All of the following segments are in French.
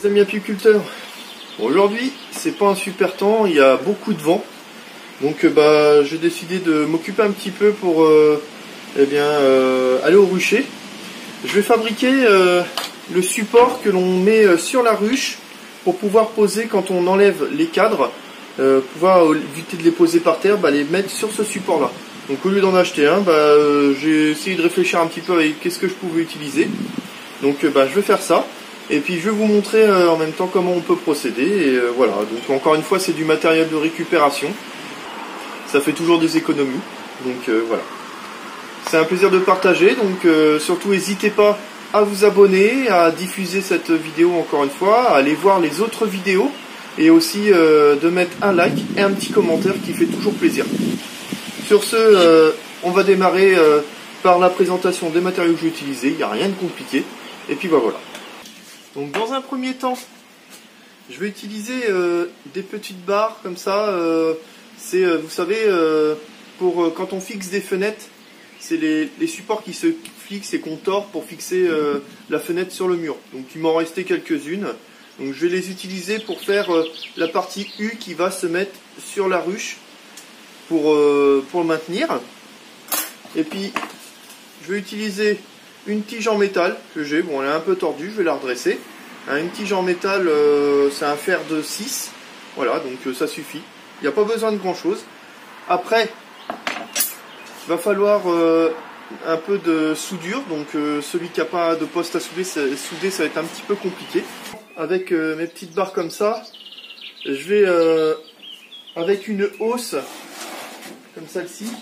Les amis apiculteurs, aujourd'hui c'est pas un super temps, il y a beaucoup de vent, donc j'ai décidé de m'occuper un petit peu pour aller au rucher. Je vais fabriquer le support que l'on met sur la ruche pour pouvoir poser quand on enlève les cadres, pouvoir éviter de les poser par terre, les mettre sur ce support là. Donc au lieu d'en acheter un, j'ai essayé de réfléchir un petit peu avec qu'est-ce que je pouvais utiliser. Donc je vais faire ça. Et puis je vais vous montrer en même temps comment on peut procéder. Et voilà, donc encore une fois c'est du matériel de récupération. Ça fait toujours des économies. Donc voilà. C'est un plaisir de partager. Donc surtout n'hésitez pas à vous abonner, à diffuser cette vidéo encore une fois, à aller voir les autres vidéos. Et aussi de mettre un like et un petit commentaire qui fait toujours plaisir. Sur ce, on va démarrer par la présentation des matériaux que je vais utiliser. Il n'y a rien de compliqué. Et puis voilà. Donc dans un premier temps, je vais utiliser des petites barres comme ça. Vous savez, pour quand on fixe des fenêtres, c'est les supports qui se fixent et qu'on tord pour fixer la fenêtre sur le mur. Donc il m'en restait quelques-unes. Donc je vais les utiliser pour faire la partie U qui va se mettre sur la ruche pour le maintenir. Et puis je vais utiliser une tige en métal que j'ai, bon elle est un peu tordue, je vais la redresser. Une tige en métal, c'est un fer de 6, voilà, donc ça suffit. Il n'y a pas besoin de grand chose. Après, il va falloir un peu de soudure, donc celui qui n'a pas de poste à souder, ça va être un petit peu compliqué. Avec mes petites barres comme ça, je vais, avec une hausse, comme celle-ci,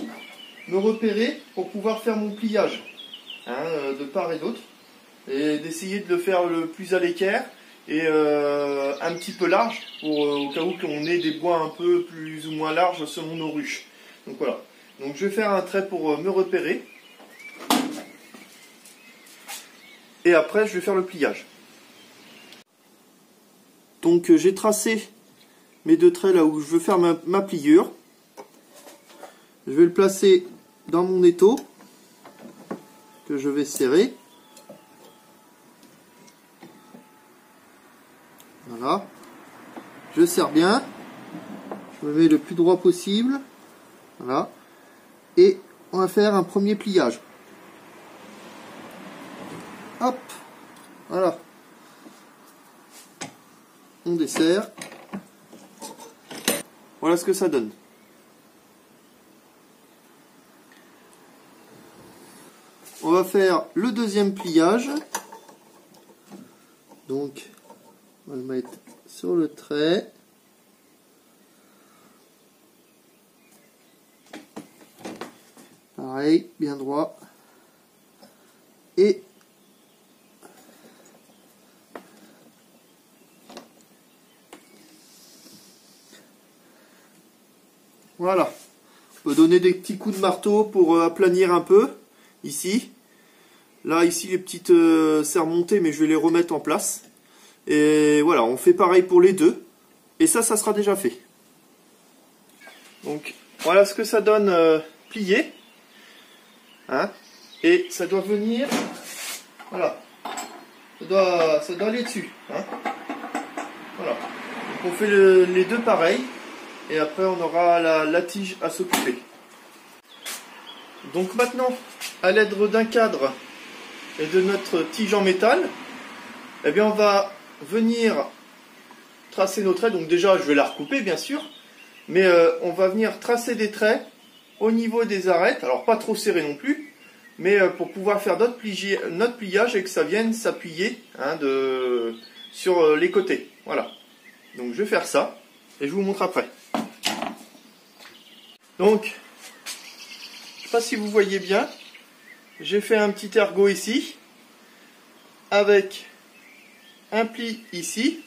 me repérer pour pouvoir faire mon pliage. De part et d'autre, et d'essayer de le faire le plus à l'équerre et un petit peu large pour au cas où qu'on ait des bois un peu plus ou moins larges selon nos ruches. Donc voilà, donc je vais faire un trait pour me repérer et après je vais faire le pliage. Donc j'ai tracé mes deux traits là où je veux faire ma pliure. Je vais le placer dans mon étau que je vais serrer. Voilà. Je serre bien. Je me mets le plus droit possible. Voilà. Et on va faire un premier pliage. Hop. Voilà. On desserre. Voilà ce que ça donne. On va faire le deuxième pliage. Donc, on va le mettre sur le trait. Pareil, bien droit. Et voilà. On peut donner des petits coups de marteau pour aplanir un peu. Ici. Là, ici, les petites serres montées, mais je vais les remettre en place. Et voilà, on fait pareil pour les deux. Et ça sera déjà fait. Donc, voilà ce que ça donne plié. Et ça doit venir... Voilà. Ça doit aller dessus. Voilà. Donc, on fait les deux pareils. Et après, on aura la tige à s'occuper. Donc maintenant, à l'aide d'un cadre et de notre tige en métal, on va venir tracer nos traits. Donc déjà, je vais la recouper bien sûr, mais on va venir tracer des traits au niveau des arêtes. Alors pas trop serré non plus, mais pour pouvoir faire notre pliage et que ça vienne s'appuyer sur les côtés. Voilà. Donc je vais faire ça et je vous montre après. Donc, je ne sais pas si vous voyez bien, j'ai fait un petit ergot ici, avec un pli ici,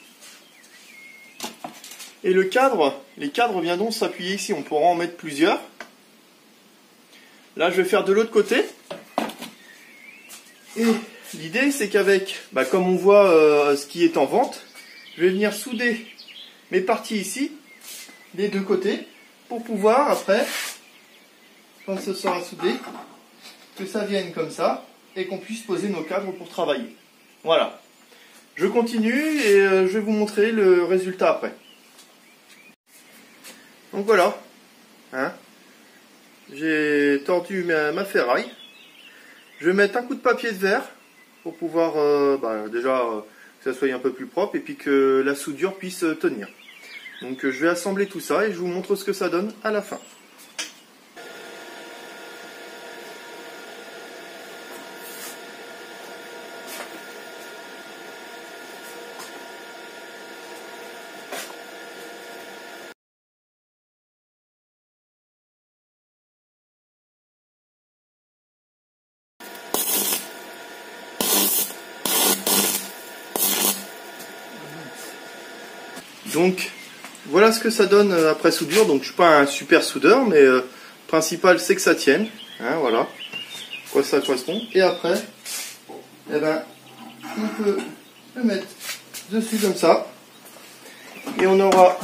et les cadres viendront s'appuyer ici, on pourra en mettre plusieurs. Là je vais faire de l'autre côté, et l'idée c'est qu'avec, comme on voit ce qui est en vente, je vais venir souder mes parties ici, des deux côtés, pour pouvoir après, quand ce sera soudé, que ça vienne comme ça et qu'on puisse poser nos cadres pour travailler. Voilà. Je continue et je vais vous montrer le résultat après. Donc voilà, hein, j'ai tordu ma ferraille. Je vais mettre un coup de papier de verre pour pouvoir déjà que ça soit un peu plus propre et puis que la soudure puisse tenir. Donc je vais assembler tout ça et je vous montre ce que ça donne à la fin. Donc voilà ce que ça donne après soudure. Donc je suis pas un super soudeur, mais le principal c'est que ça tienne. Hein, voilà quoi ça correspond. Et après, eh ben, on peut le mettre dessus comme ça. Et on aura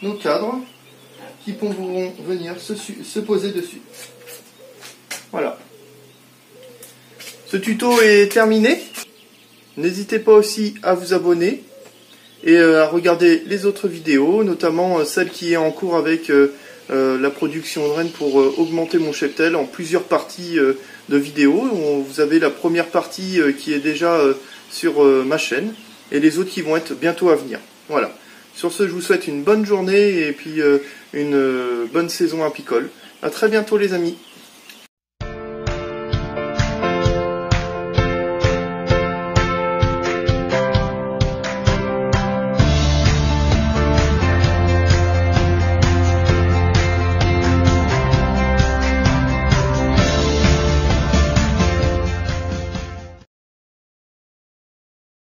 nos cadres qui pourront venir se poser dessus. Voilà. Ce tuto est terminé. N'hésitez pas aussi à vous abonner et à regarder les autres vidéos, notamment celle qui est en cours avec la production de rennes pour augmenter mon cheptel en plusieurs parties de vidéos. Vous avez la première partie qui est déjà sur ma chaîne et les autres qui vont être bientôt à venir. Voilà. Sur ce, je vous souhaite une bonne journée et puis une bonne saison apicole. À très bientôt les amis.